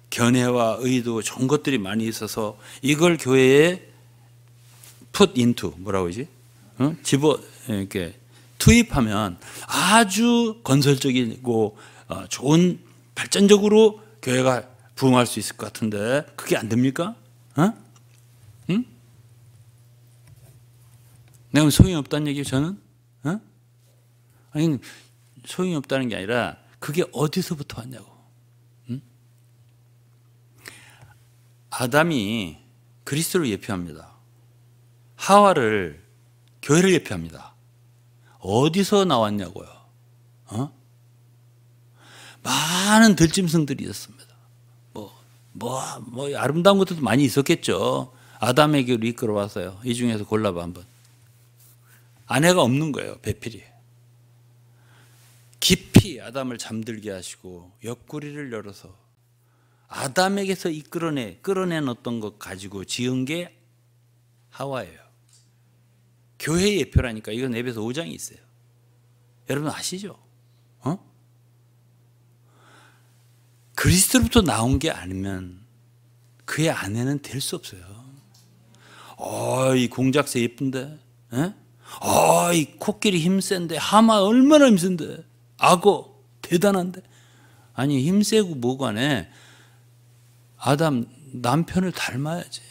견해와 의도, 좋은 것들이 많이 있어서 이걸 교회에 put into, 뭐라고 하지? 이렇게 투입하면 아주 건설적이고 좋은, 발전적으로 교회가 부흥할 수 있을 것 같은데 그게 안 됩니까? 응? 내가 소용이 없다는 얘기예요, 저는? 아니, 소용이 없다는 게 아니라 그게 어디서부터 왔냐고. 아담이 그리스도를 예표합니다. 하와를, 교회를 예표합니다. 어디서 나왔냐고요. 많은 들짐승들이 있었습니다. 뭐 아름다운 것들도 많이 있었겠죠. 아담에게로 이끌어왔어요. 이 중에서 골라봐 한번. 아내가 없는 거예요, 배필이. 깊이 아담을 잠들게 하시고 옆구리를 열어서 아담에게서 끌어낸 어떤 것 가지고 지은 게 하와예요. 교회의 예표라니까. 이건 에베소 5장에 있어요. 여러분 아시죠? 그리스도로부터 나온 게 아니면 그의 아내는 될 수 없어요. 이 공작새 예쁜데, 이 코끼리 힘센데, 하마 얼마나 힘센데, 악어 대단한데. 아니 힘세고 뭐간에 아담 남편을 닮아야지.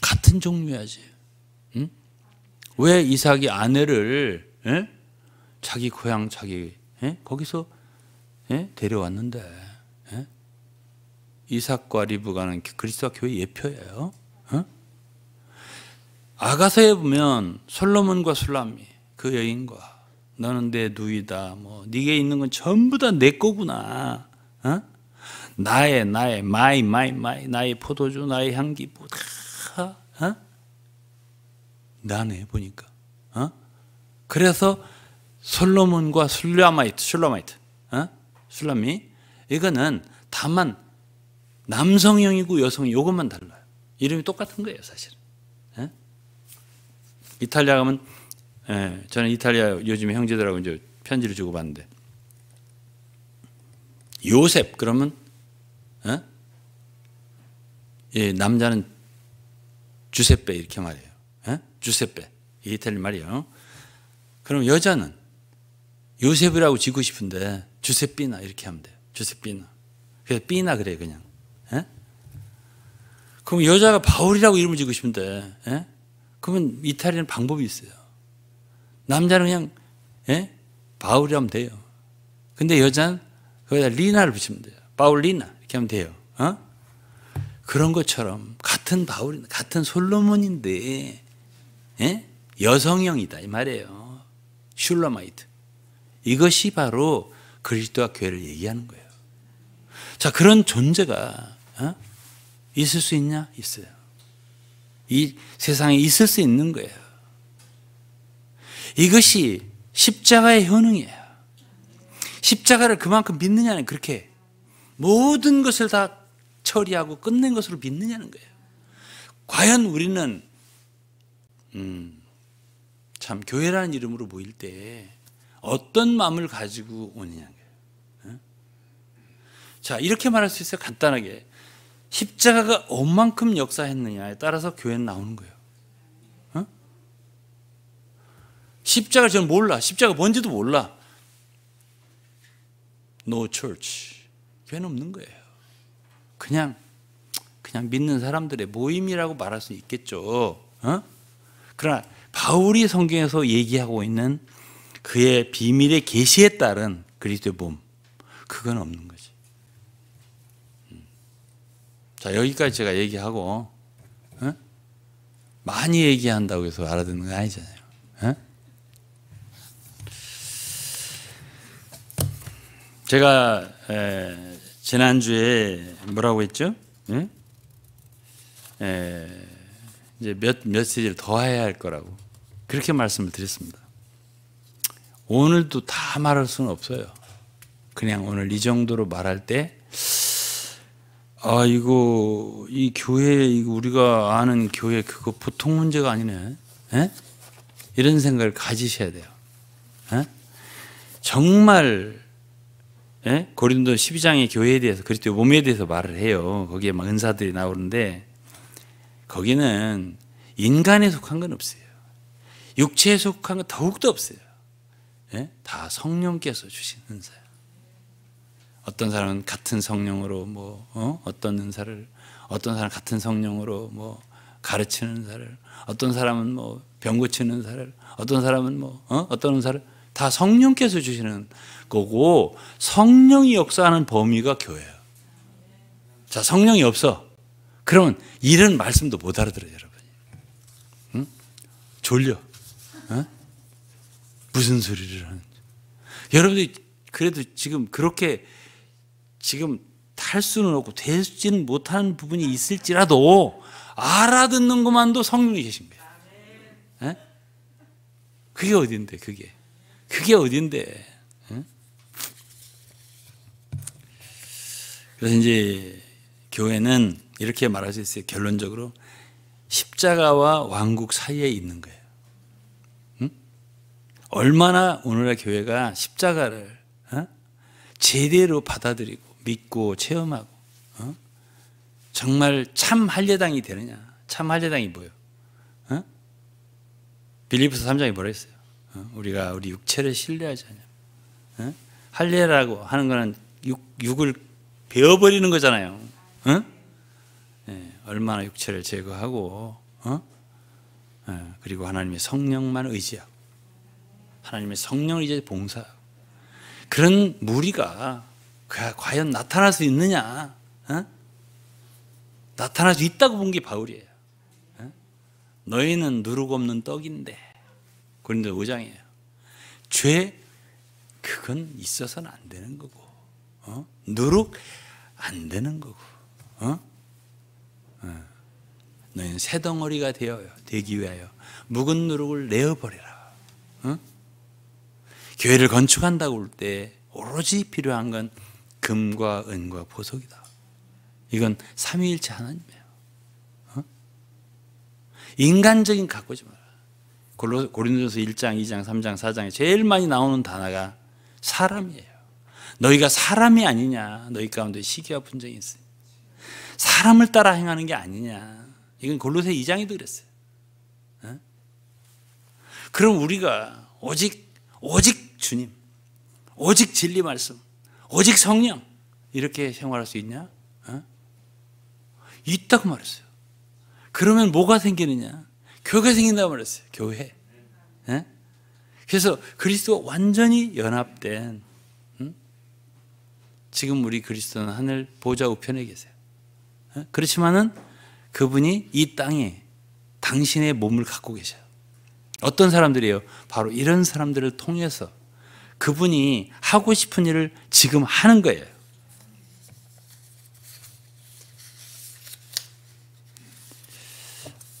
같은 종류야지. 응? 왜 이삭이 아내를 자기 고향 거기서 데려왔는데 이삭과 리브가는 그리스도와 교회 예표예요. 아가서에 보면 솔로몬과 술람미 그 여인과 너는 내 누이다. 뭐 네게 있는 건 전부 다 내 거구나. 나의 마이 나의 포도주 나의 향기 뭐 다 나네 보니까. 그래서 솔로몬과 술람미 이거는 다만 남성형이고 여성 이것만 달라요. 이름이 똑같은 거예요 사실. 이탈리아 가면 저는 이탈리아 요즘에 형제들하고 이제 편지를 주고 받는데 요셉 그러면 남자는 주세페 이렇게 말해요. 주세페 이탈리아 말이에요. 그럼 여자는 요셉이라고 짓고 싶은데 주세피나 이렇게 하면 돼요. 주세피나. 그래서 삐나 그래요 그냥. 그럼 여자가 바울이라고 이름을 짓고 싶은데 그러면 이탈리아는 방법이 있어요. 남자는 그냥 바울이라면 돼요. 근데 여자는 거기다 리나를 붙이면 돼요. 바울리나 이렇게 하면 돼요. 그런 것처럼 같은 바울, 같은 솔로몬인데 여성형이다 이 말이에요. 슐라마이트. 이것이 바로 그리스도와 교회를 얘기하는 거예요. 자, 그런 존재가 있을 수 있냐? 있어요. 이 세상에 있을 수 있는 거예요. 이것이 십자가의 효능이에요. 십자가를 그만큼 믿느냐는 그렇게 모든 것을 다 처리하고 끝낸 것으로 믿느냐는 거예요. 과연 우리는 참 교회라는 이름으로 모일 때 어떤 마음을 가지고 오느냐는 거예요. 자, 이렇게 말할 수 있어요. 간단하게. 십자가가 얼만큼 역사했느냐에 따라서 교회는 나오는 거예요. 십자가를 저는 몰라. 십자가 뭔지도 몰라. No church. 교회는 없는 거예요. 그냥 믿는 사람들의 모임이라고 말할 수 있겠죠. 그러나 바울이 성경에서 얘기하고 있는 그의 비밀의 계시에 따른 그리스도의 몸, 그건 없는 거지. 자, 여기까지 제가 얘기하고 많이 얘기한다고 해서 알아듣는 건 아니잖아요. 제가 지난주에 뭐라고 했죠? 이제 몇 메시지를 더 해야 할 거라고 그렇게 말씀을 드렸습니다. 오늘도 다 말할 수는 없어요. 그냥 오늘 이 정도로 말할 때 이 교회, 이거 우리가 아는 교회 그거 보통 문제가 아니네. 이런 생각을 가지셔야 돼요. 정말 고린도 12장의 교회에 대해서 그리스도의 몸에 대해서 말을 해요. 거기에 막 은사들이 나오는데 거기는 인간에 속한 건 없어요. 육체에 속한 건 더욱더 없어요. 다 성령께서 주신 은사예요. 어떤 사람은 같은 성령으로 어떤 은사를, 어떤 사람은 같은 성령으로 가르치는 은사를, 어떤 사람은 병 고치는 은사를, 어떤 사람은 어떤 은사를 다 성령께서 주시는 거고 성령이 역사하는 범위가 교회예요. 자, 성령이 없어. 그러면 이런 말씀도 못 알아들어요, 여러분이. 졸려. 무슨 소리를 하는지. 여러분들이 그래도 지금 그렇게 지금 탈 수는 없고 되지는 못하는 부분이 있을지라도 알아듣는 것만도 성령이 계신 거예요. 그게 어딘데, 그게 어딘데. 그래서 이제 교회는 이렇게 말할 수 있어요. 결론적으로 십자가와 왕국 사이에 있는 거예요. 응? 얼마나 오늘날 교회가 십자가를 제대로 받아들이고 믿고 체험하고 정말 참 할례당이 되느냐. 참 할례당이 뭐예요? 빌립보서 3장에 뭐라 했어요? 우리가 우리 육체를 신뢰하지 않냐. 할례라고 하는 거는 육을 베어버리는 거잖아요. 얼마나 육체를 제거하고 그리고 하나님의 성령만 의지하고 하나님의 성령을 이제 봉사하고 그런 무리가 과연 나타날 수 있느냐? 나타날 수 있다고 본 게 바울이에요. 너희는 누룩 없는 떡인데 고린도 5장이에요. 죄 그건 있어서는 안 되는 거고 누룩 안 되는 거고 너희는 새덩어리가 되기 위하여 묵은 누룩을 내어버리라. 교회를 건축한다고 할 때 오로지 필요한 건 금과 은과 보석이다. 이건 삼위일체 하나님이에요. 인간적인 가꾸지 마라. 고린도전서 1장, 2장, 3장, 4장에 제일 많이 나오는 단어가 사람이에요. 너희가 사람이 아니냐. 너희 가운데 시기와 분쟁이 있어요. 사람을 따라 행하는 게 아니냐. 이건 골로새 2장에도 그랬어요. 그럼 우리가 오직 주님, 오직 진리 말씀, 오직 성령 이렇게 생활할 수 있냐? 있다고 말했어요. 그러면 뭐가 생기느냐? 교회가 생긴다고 말했어요. 교회. 그래서 그리스도와 완전히 연합된 지금 우리 그리스도는 하늘 보좌 우편에 계세요. 그렇지만은 그분이 이 땅에 당신의 몸을 갖고 계셔요. 어떤 사람들이에요? 바로 이런 사람들을 통해서 그분이 하고 싶은 일을 지금 하는 거예요.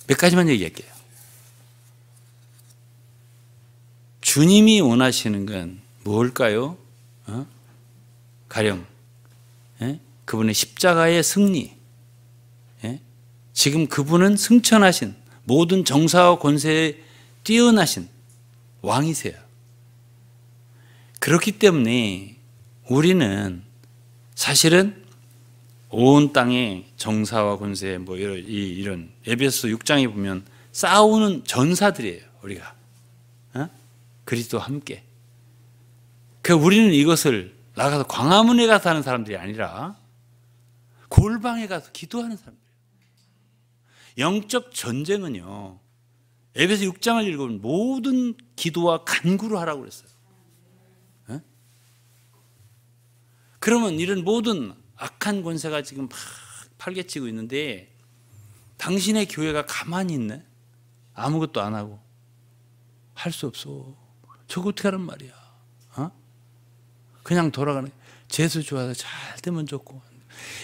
몇 가지만 얘기할게요. 주님이 원하시는 건 뭘까요? 가령 그분의 십자가의 승리. 지금 그분은 승천하신 모든 정사와 권세에 뛰어나신 왕이세요. 그렇기 때문에 우리는 사실은 온 땅의 정사와 권세 뭐 이런 에베소 6장에 보면 싸우는 전사들이에요. 우리가 그리스도와 함께. 그 우리는 이것을 나가서 광화문에 가서 하는 사람들이 아니라 골방에 가서 기도하는 사람들이에요. 영적 전쟁은요. 에베소 6장을 읽으면 모든 기도와 간구를 하라고 그랬어요. 그러면 이런 모든 악한 권세가 지금 막 팔개치고 있는데 당신의 교회가 가만히 있네? 아무것도 안 하고. 할 수 없어. 저거 어떻게 하란 말이야. 그냥 돌아가는. 재수 좋아서 잘 되면 좋고.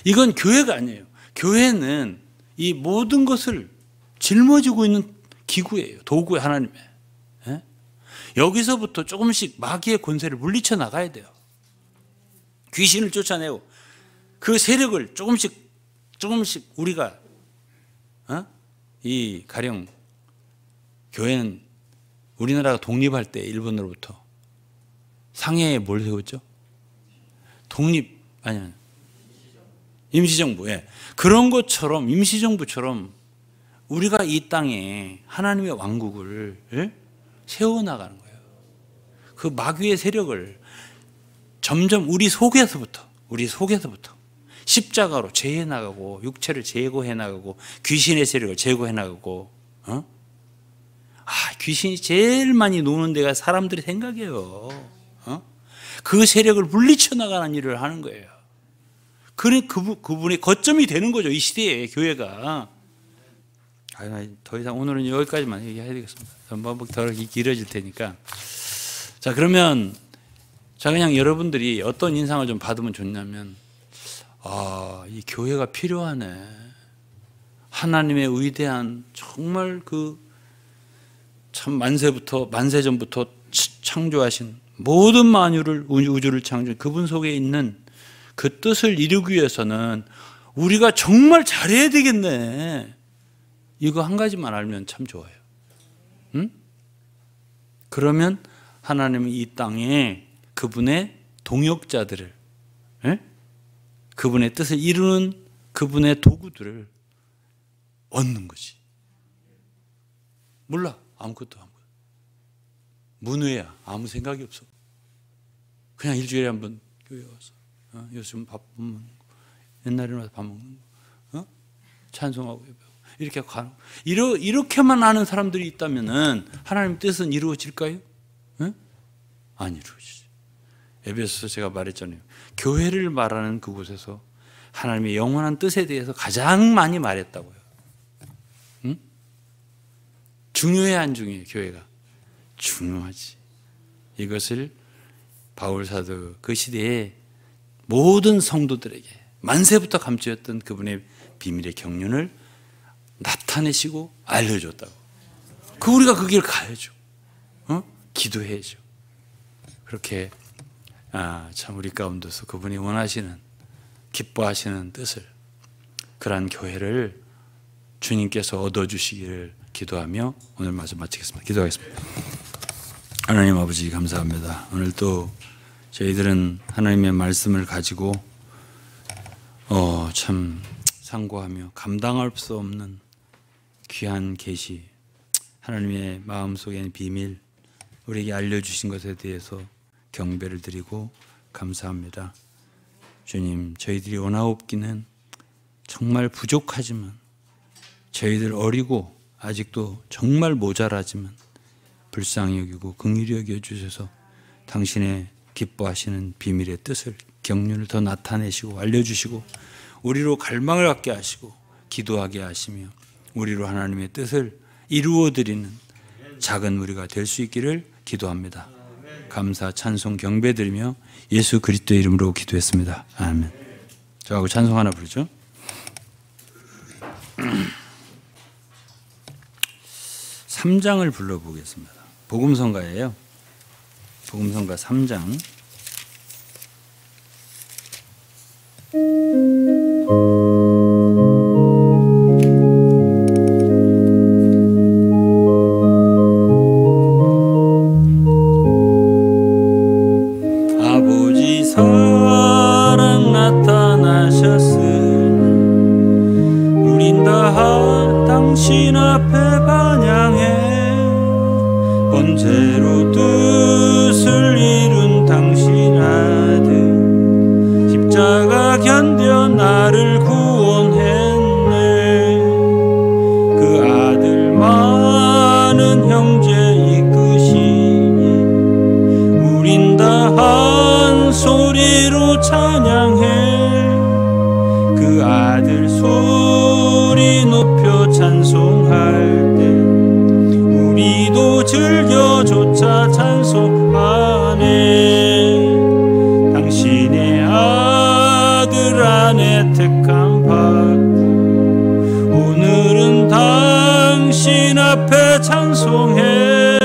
이건 교회가 아니에요. 교회는 이 모든 것을 짊어지고 있는 기구예요. 도구의 하나님의. 여기서부터 조금씩 마귀의 권세를 물리쳐 나가야 돼요. 귀신을 쫓아내고 그 세력을 조금씩 우리가 이 가령 교회는 우리나라가 독립할 때 일본으로부터 상해에 뭘 세웠죠? 임시정부. 그런 것처럼 임시정부처럼 우리가 이 땅에 하나님의 왕국을 세워나가는 거예요. 그 마귀의 세력을 점점 우리 속에서부터 십자가로 제해 나가고 육체를 제거해 나가고 귀신의 세력을 제거해 나가고 귀신이 제일 많이 노는 데가 사람들의 생각이에요. 그 세력을 물리쳐 나가는 일을 하는 거예요. 그분의 거점이 되는 거죠. 이 시대에 교회가. 더 이상 오늘은 여기까지만 얘기해야 되겠습니다. 더 길어질 테니까. 자, 그러면 그냥 여러분들이 어떤 인상을 좀 받으면 좋냐면 이 교회가 필요하네. 하나님의 위대한 정말 참 만세전부터 창조하신 모든 만유를 우주를 창조한 그분 속에 있는 그 뜻을 이루기 위해서는 우리가 정말 잘해야 되겠네. 이거 한 가지만 알면 참 좋아요. 응? 그러면 하나님은 이 땅에 그분의 동역자들을, 그분의 뜻을 이루는 그분의 도구들을 얻는 거지. 몰라. 아무것도 안 보여. 문외야. 아무 생각이 없어. 그냥 일주일에 한 번 교회 와서 요즘 밥 먹는 거, 옛날에는 와서 밥 먹는 거, 찬송하고 이렇게 가는. 이렇게만 아는 사람들이 있다면은 하나님 뜻은 이루어질까요? 안 이루어지죠. 에베소서 제가 말했잖아요. 교회를 말하는 그곳에서 하나님의 영원한 뜻에 대해서 가장 많이 말했다고요. 응? 중요해 안 중요해? 교회가 중요하지. 이것을 바울 사도 그 시대에 모든 성도들에게 만세부터 감추었던 그분의 비밀의 경륜을 나타내시고 알려줬다고. 우리가 그 길 가야죠. 기도해야죠. 그렇게 참 우리 가운데서 그분이 원하시는, 기뻐하시는 뜻을, 그러한 교회를 주님께서 얻어주시기를 기도하며 오늘 말씀 마치겠습니다. 기도하겠습니다. 하나님 아버지 감사합니다. 오늘 또 저희들은 하나님의 말씀을 가지고 참 상고하며 감당할 수 없는 귀한 계시, 하나님의 마음속에 있는 비밀, 우리에게 알려주신 것에 대해서 경배를 드리고 감사합니다. 주님, 저희들이 원하옵기는 정말 부족하지만, 저희들 어리고 아직도 정말 모자라지만 불쌍히 여기고 긍휼히 여겨주셔서 당신의 기뻐하시는 비밀의 뜻을, 경륜을 더 나타내시고 알려주시고 우리로 갈망을 갖게 하시고 기도하게 하시며 우리로 하나님의 뜻을 이루어드리는 작은 우리가 될 수 있기를 기도합니다. 감사, 찬송, 경배드리며 예수 그리스도의 이름으로 기도했습니다. 아멘. 저하고 찬송 하나 부르죠. 3장을 불러보겠습니다. 복음성가예요. 복음성가 3장. 아버지 사랑 나타나셨으니 우린 다 당신 앞에 반향해 번제로 뜻을 이룬 당신 아들 십자가 견뎌 나를 구원했네. 그 아들 많은 형제 이끄시니 우린 다 한 소리로 찬양해. 그 아들 소리 높여 찬송할 때 우리도 즐겨조차 찬송하네. 당신의 아들 안에 택함 받고 오늘은 당신 앞에 찬송해.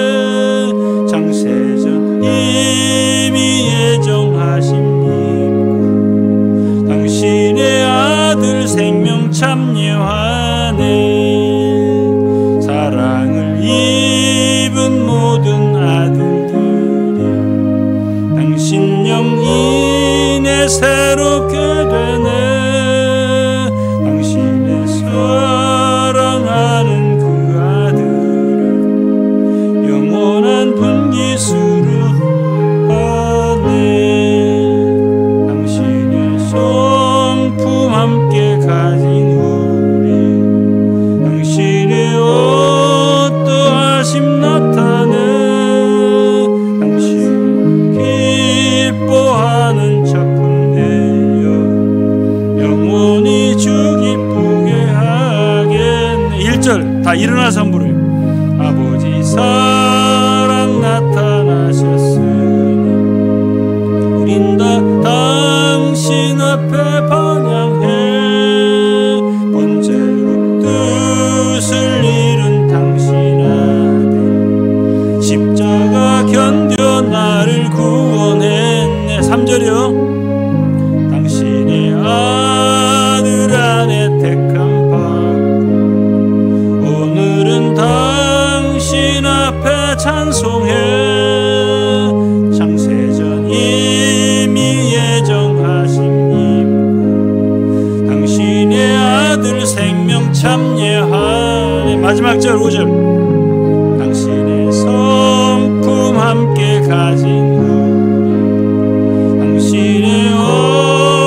장세전 이미 예정하신 믿고 당신의 아들 생명 참여하네. 사랑을 입은 모든 아들들이 당신 영인에 새롭게 되네. 당신의 사랑하는 그 아들을 영원한 분깃으로 하네. 당신의 성품 함께 가진 우리 당신의 어떠하심 나타내. 당신 기뻐하는 작품 내 찬송해 창세전 이미 예정하신 님 당신의 아들 생명 참예하네. 마지막 절 5절 당신의 성품 함께 가진 후 당신의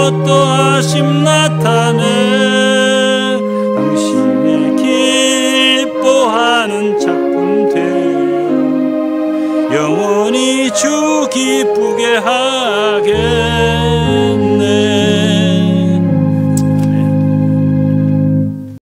어떠하심 나타내